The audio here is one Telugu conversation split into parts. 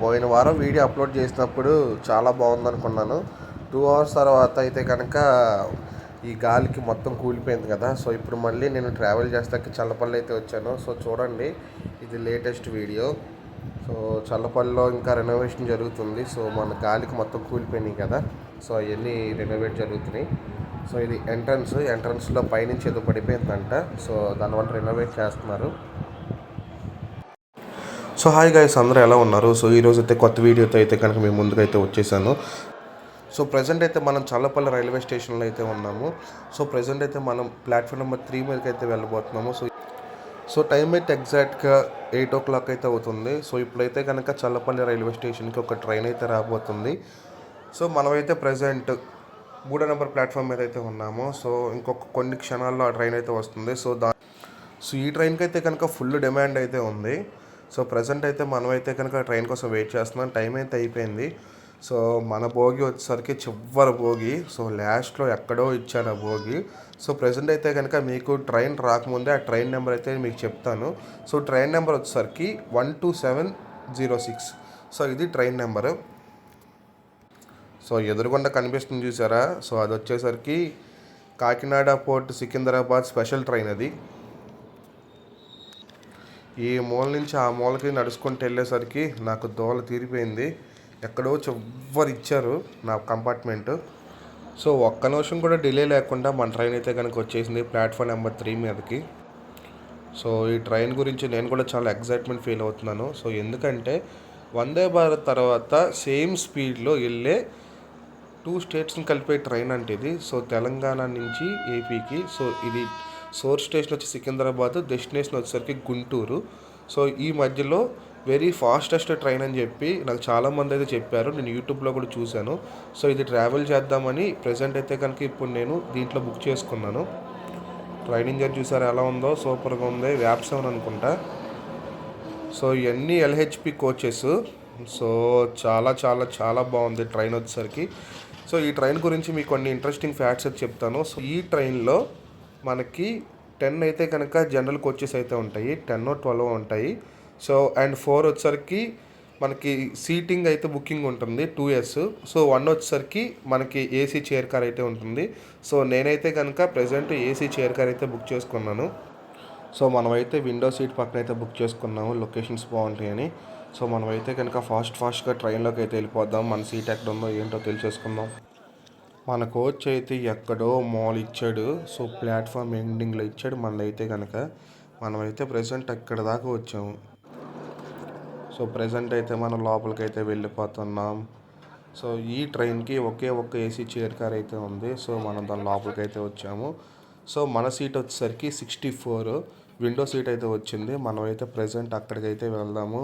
పోయిన వారం వీడియో అప్లోడ్ చేసినప్పుడు చాలా బాగుందనుకున్నాను. 2 అవర్స్ తర్వాత అయితే కనుక ఈ గాలికి మొత్తం కూలిపోయింది కదా. సో ఇప్పుడు మళ్ళీ నేను ట్రావెల్ చేస్తాకి చల్లపల్లి అయితే వచ్చాను. సో చూడండి, ఇది లేటెస్ట్ వీడియో. సో చల్లపల్లిలో ఇంకా రెనోవేషన్ జరుగుతుంది. సో మన గాలికి మొత్తం కూలిపోయినాయి కదా. సో అవన్నీ రెనోవేట్ జరుగుతున్నాయి. సో ఇది ఎంట్రన్స్లో పైనుంచి ఏదో పడిపోయిందంట. సో దానివల్ల రెనోవేట్ చేస్తున్నారు. సో హాయ్ గైస్, అందరూ ఎలా ఉన్నారు? సో ఈరోజు అయితే కొత్త వీడియోతో అయితే కనుక మేము ముందుకైతే వచ్చేసాను. సో ప్రజెంట్ అయితే మనం చల్లపల్లి రైల్వే స్టేషన్లో అయితే ఉన్నాము. సో ప్రజెంట్ అయితే మనం ప్లాట్ఫామ్ నెంబర్ 3 మీదకి అయితే వెళ్ళబోతున్నాము. సో టైం అయితే ఎగ్జాక్ట్గా 8 o'clock అయితే అవుతుంది. సో ఇప్పుడైతే కనుక చల్లపల్లి రైల్వే స్టేషన్కి ఒక ట్రైన్ అయితే రాబోతుంది. సో మనమైతే ప్రజెంట్ 3వ నెంబర్ ప్లాట్ఫామ్ మీద అయితే ఉన్నాము. సో ఇంకొక కొన్ని క్షణాల్లో ఆ ట్రైన్ అయితే వస్తుంది. సో ఈ ట్రైన్కి అయితే కనుక ఫుల్ డిమాండ్ అయితే ఉంది. సో ప్రజెంట్ అయితే మనమైతే కనుక ట్రైన్ కోసం వెయిట్ చేస్తున్నాం. టైం అయితే అయిపోయింది. సో మన భోగి వచ్చేసరికి చివరి భోగి. సో లాస్ట్లో ఎక్కడో ఇచ్చారు ఆ భోగి. సో ప్రజెంట్ అయితే కనుక మీకు ట్రైన్ రాకముందే ఆ ట్రైన్ నెంబర్ అయితే మీకు చెప్తాను. సో ట్రైన్ నెంబర్ వచ్చేసరికి 12706. సో ఇది ట్రైన్ నెంబరు. సో ఎదురుగుండా కనిపిస్తుంది చూసారా. సో అది వచ్చేసరికి Kakinada port Secunderabad special train అది. ఈ మూల నుంచి ఆ మూలకి నడుచుకుంటూ వెళ్ళేసరికి నాకు దోల తీరిపోయింది. ఎక్కడో చివరి ఇచ్చారు నా కంపార్ట్మెంట్. సో ఒక్క నిమిషం కూడా డిలే లేకుండా మన ట్రైన్ అయితే కనుక వచ్చేసింది ప్లాట్ఫామ్ నెంబర్ 3 మీదకి. సో ఈ ట్రైన్ గురించి నేను కూడా చాలా ఎక్సైట్మెంట్ ఫీల్ అవుతున్నాను. సో ఎందుకంటే వందే భారత్ తర్వాత సేమ్ స్పీడ్లో వెళ్ళే 2 స్టేట్స్ని కలిపే ట్రైన్ అంటే ఇది. సో తెలంగాణ నుంచి ఏపీకి. సో ఇది సోర్స్ స్టేషన్ వచ్చి సికింద్రాబాద్, డెస్టినేషన్ వచ్చేసరికి గుంటూరు. సో ఈ మధ్యలో వెరీ ఫాస్టెస్ట్ ట్రైన్ అని చెప్పి నాకు చాలామంది అయితే చెప్పారు. నేను యూట్యూబ్లో కూడా చూశాను. సో ఇది ట్రావెల్ చేద్దామని ప్రజెంట్ అయితే కనుక ఇప్పుడు నేను దీంట్లో బుక్ చేసుకున్నాను. ట్రైన్ ఇంజన్ చూసారా ఎలా ఉందో, సూపర్గా ఉంది. వ్యాప్ 7 అనుకుంటా. సో ఇవన్నీ LHP కోచెస్. సో చాలా చాలా చాలా బాగుంది ట్రైన్ వచ్చేసరికి. సో ఈ ట్రైన్ గురించి మీకు కొన్ని ఇంట్రెస్టింగ్ ఫ్యాక్ట్స్ అయితే చెప్తాను. సో ఈ ట్రైన్లో మనకి 10 అయితే కనుక జనరల్ కోచెస్ అయితే ఉంటాయి, 10 or 12 ఉంటాయి. సో అండ్ 4 వచ్చేసరికి మనకి సీటింగ్ అయితే బుకింగ్ ఉంటుంది 2 years. సో 1 వచ్చేసరికి మనకి ఏసీ చైర్ కార్ అయితే ఉంటుంది. సో నేనైతే కనుక ప్రజెంట్ ఏసీ చైర్ కార్ అయితే బుక్ చేసుకున్నాను. సో మనమైతే విండో సీట్ పక్కన అయితే బుక్ చేసుకున్నాము, లొకేషన్స్ బాగుంటాయని. సో మనమైతే కనుక ఫాస్ట్గా ట్రైన్లోకి అయితే వెళ్ళిపోద్దాం. మన సీట్ ఎక్కడ ఉందో ఏంటో తెలిసేసుకుందాం. మన కోచ్ అయితే ఎక్కడో మాల్ ఇచ్చాడు. సో ప్లాట్ఫామ్ ఎండింగ్లో ఇచ్చాడు. మనదైతే కనుక మనమైతే ప్రజెంట్ అక్కడ దాకా వచ్చాము. సో ప్రజెంట్ అయితే మనం లోపలికి అయితే వెళ్ళిపోతున్నాం. సో ఈ ట్రైన్కి ఒకే ఒక్క ఏసీ చైర్ కార్ అయితే ఉంది. సో మనం దాని లోపలికి అయితే వచ్చాము. సో మన సీట్ వచ్చేసరికి 64 విండో సీట్ అయితే వచ్చింది. మనమైతే ప్రజెంట్ అక్కడికైతే వెళ్దాము.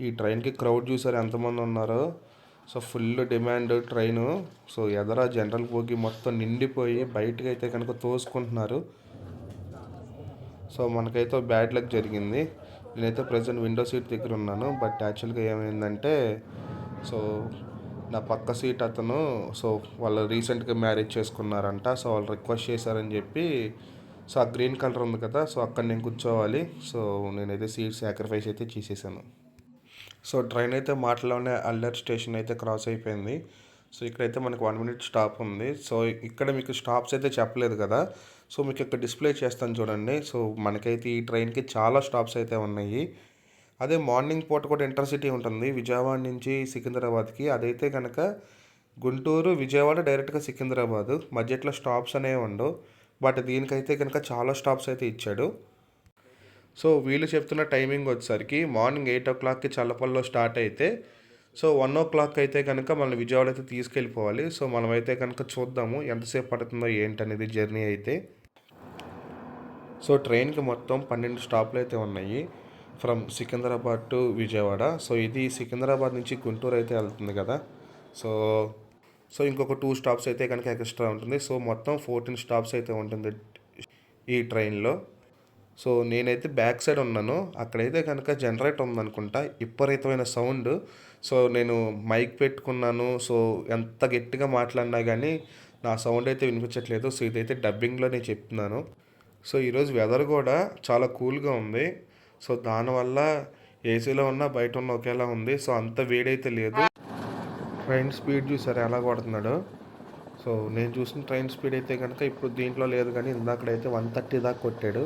ఈ ట్రైన్కి క్రౌడ్ చూసారు ఎంతమంది ఉన్నారో. So full demand train. So ఎదర జనరల్ బోగి మొత్తం నిండిపోయి బయటకు అయితే కనుక తోసుకుంటున్నారు. సో మనకైతే బ్యాడ్ లక్ జరిగింది. నేనైతే ప్రజెంట్ విండో సీట్ దగ్గర ఉన్నాను. బట్ యాక్చువల్గా ఏమైందంటే, సో నా పక్క సీట్ అతను, సో వాళ్ళు రీసెంట్గా మ్యారేజ్ చేసుకున్నారంట. సో వాళ్ళు రిక్వెస్ట్ చేశారని చెప్పి, సో ఆ గ్రీన్ కలర్ ఉంది కదా, సో అక్కడ నేను కూర్చోవాలి. సో నేనైతే సీట్ సాక్రిఫైస్ అయితే చేసేసాను. సో ట్రైన్ అయితే మాటలోనే అల్లర్ స్టేషన్ అయితే క్రాస్ అయిపోయింది. సో ఇక్కడైతే మనకు 1 minute స్టాప్ ఉంది. సో ఇక్కడ మీకు స్టాప్స్ అయితే చెప్పలేదు కదా. సో మీకు ఇక్కడ డిస్ప్లే చేస్తాను చూడండి. సో మనకైతే ఈ ట్రైన్కి చాలా స్టాప్స్ అయితే ఉన్నాయి. అదే మార్నింగ్ పూట కూడా ఇంటర్సిటీ ఉంటుంది విజయవాడ నుంచి సికింద్రాబాద్కి. అదైతే కనుక గుంటూరు విజయవాడ డైరెక్ట్గా సికింద్రాబాద్. మధ్యలో స్టాప్స్ అనేవి ఉండవు. బట్ దీనికైతే కనుక చాలా స్టాప్స్ అయితే ఇచ్చాడు. సో వీళ్ళు చెప్తున్న టైమింగ్ వచ్చేసరికి మార్నింగ్ 8 o'clockకి చల్లపల్లిలో స్టార్ట్ అయితే, సో 1 o'clock అయితే కనుక మనల్ని విజయవాడ అయితే తీసుకెళ్ళిపోవాలి. సో మనమైతే కనుక చూద్దాము ఎంతసేపు పడుతుందో ఏంటనేది జర్నీ అయితే. సో ట్రైన్కి మొత్తం 12 స్టాప్లు అయితే ఉన్నాయి from Secunderabad to Vijayawada. So ఇది సికింద్రాబాద్ నుంచి గుంటూరు అయితే వెళ్తుంది కదా. సో ఇంకొక 2 స్టాప్స్ అయితే కనుక ఎక్స్ట్రా ఉంటుంది. సో మొత్తం 14 స్టాప్స్ అయితే ఉంటుంది ఈ ట్రైన్లో. సో నేనైతే బ్యాక్ సైడ్ ఉన్నాను. అక్కడైతే కనుక జనరేటర్ ఉందనుకుంటా, విపరీతమైన సౌండ్. సో నేను మైక్ పెట్టుకున్నాను. సో ఎంత గట్టిగా మాట్లాడినా కానీ నా సౌండ్ అయితే వినిపించట్లేదు. సో ఇదైతే డబ్బింగ్లో నేను చెప్తున్నాను. సో ఈరోజు వెదర్ కూడా చాలా కూల్గా ఉంది. సో దానివల్ల ఏసీలో ఉన్న బయట ఉన్న ఒకేలా ఉంది. సో అంత వేడైతే లేదు. ట్రైన్ స్పీడ్ చూసారు ఎలా కొడుతున్నాడో. సో నేను చూసిన ట్రైన్ స్పీడ్ అయితే కనుక ఇప్పుడు దీంట్లో లేదు, కానీ ఇందాకడైతే 130 దాకా కొట్టాడు.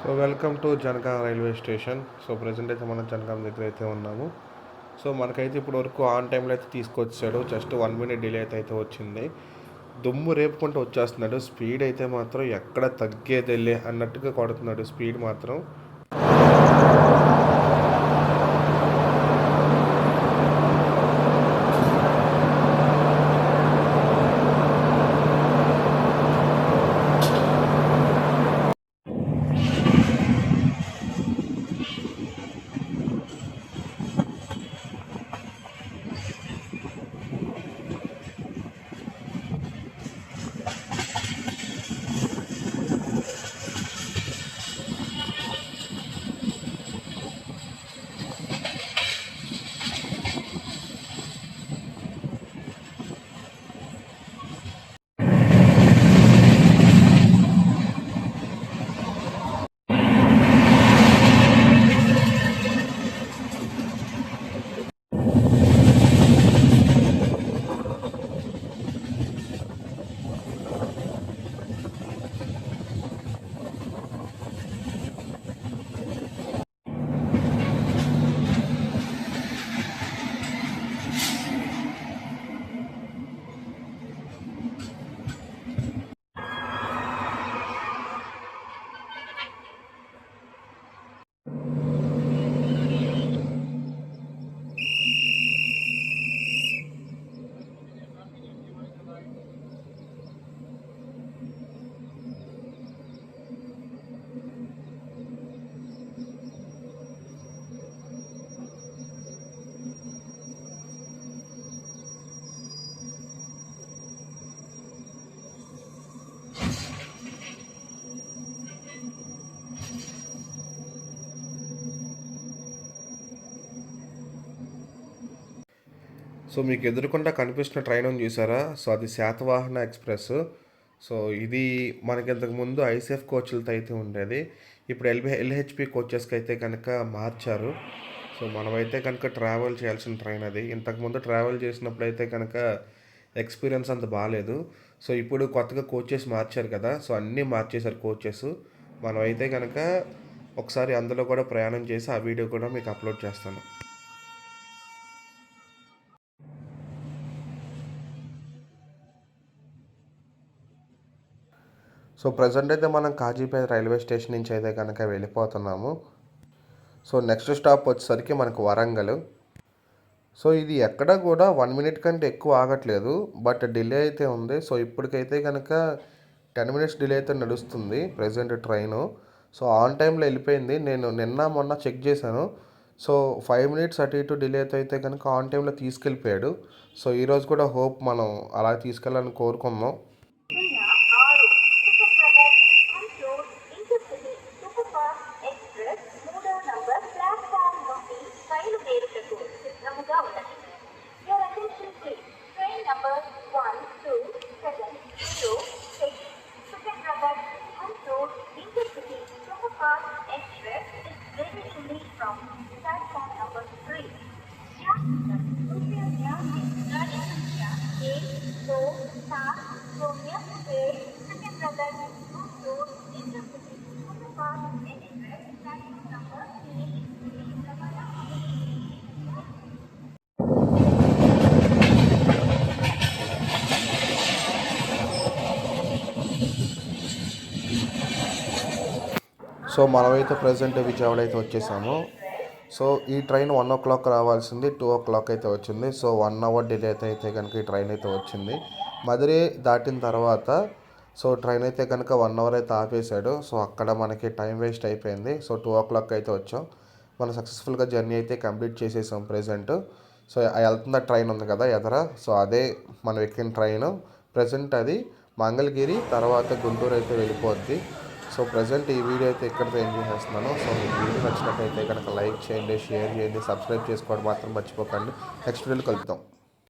So welcome to Jangaon railway station. So present అయితే మనం జనగాం దగ్గర అయితే ఉన్నాము. సో మనకైతే ఇప్పుడు వరకు ఆన్ టైంలో అయితే తీసుకొచ్చాడు. జస్ట్ 1 మినిట్ డిలే అయితే వచ్చింది. దుమ్ము రేపుకుంటూ వచ్చేస్తున్నాడు. స్పీడ్ అయితే మాత్రం ఎక్కడ తగ్గేదెళ్ళే అన్నట్టుగా కొడుతున్నాడు స్పీడ్ మాత్రం. సో మీకు ఎదురుకుండా కనిపిస్తున్న ట్రైన్ ఉంది చూసారా? సో అది శాతవాహన ఎక్స్ప్రెస్. సో ఇది మనకి ఇంతకుముందు ఐసీఎఫ్ కోచ్లతో అయితే ఉండేది. ఇప్పుడు ఎల్హెచ్పి కోచెస్కి అయితే కనుక మార్చారు. సో మనమైతే కనుక ట్రావెల్ చేయాల్సిన ట్రైన్ అది. ఇంతకుముందు ట్రావెల్ చేసినప్పుడు అయితే కనుక ఎక్స్పీరియన్స్ అంత బాగాలేదు. సో ఇప్పుడు కొత్తగా కోచెస్ మార్చారు కదా, సో అన్నీ మార్చేశారు కోచెస్. మనమైతే కనుక ఒకసారి అందులో కూడా ప్రయాణం చేసి ఆ వీడియో కూడా మీకు అప్లోడ్ చేస్తాను. సో ప్రజెంట్ అయితే మనం కాజీపేట రైల్వే స్టేషన్ నుంచి అయితే కనుక వెళ్ళిపోతున్నాము. సో నెక్స్ట్ స్టాప్ వచ్చేసరికి మనకు వరంగల్. సో ఇది ఎక్కడ కూడా 1 మినిట్ కంటే ఎక్కువ ఆగట్లేదు, బట్ డిలే అయితే ఉంది. సో ఇప్పటికైతే కనుక 10 మినిట్స్ డిలే అయితే నడుస్తుంది ప్రజెంట్ ట్రైను. సో ఆన్ టైంలో వెళ్ళిపోయింది. నేను నిన్న మొన్న చెక్ చేశాను. సో 5 మినిట్స్ అటు ఇటు డిలే అయితే కనుక ఆన్ టైంలో తీసుకెళ్ళిపోయాడు. సో ఈరోజు కూడా హోప్ మనం అలా తీసుకెళ్ళాలని కోరుకుందాం. సో మనమైతే ప్రజెంట్ విజయవాడ అయితే వచ్చేసాము. సో ఈ ట్రైన్ 1 o'clock రావాల్సింది 2 o'clock అయితే వచ్చింది. సో 1 hour డిలే అయితే కనుక ఈ ట్రైన్ అయితే వచ్చింది. మధురై దాటిన తర్వాత సో ట్రైన్ అయితే కనుక 1 hour అయితే ఆపేశాడు. సో అక్కడ మనకి టైం వేస్ట్ అయిపోయింది. సో 2 o'clock అయితే వచ్చాం. మనం సక్సెస్ఫుల్గా జర్నీ అయితే కంప్లీట్ చేసేసాం ప్రజెంట్. సో వెళ్తున్న ట్రైన్ ఉంది కదా ఎదర, సో అదే మనం ఎక్కిన ట్రైన్. ప్రజెంట్ అది మంగళగిరి తర్వాత గుంటూరు అయితే వెళ్ళిపోద్ది. సో ప్రజెంట్ ఈ వీడియో అయితే ఇక్కడితో ఎంజాయ్ చేస్తున్నాను. సో మీకు వీడియో నచ్చినట్టయితే కనుక లైక్ చేయండి, షేర్ చేయండి, సబ్స్క్రైబ్ చేసుకోవడం మాత్రం మర్చిపోకండి. నెక్స్ట్ వీడియోలో కలుపుతాం.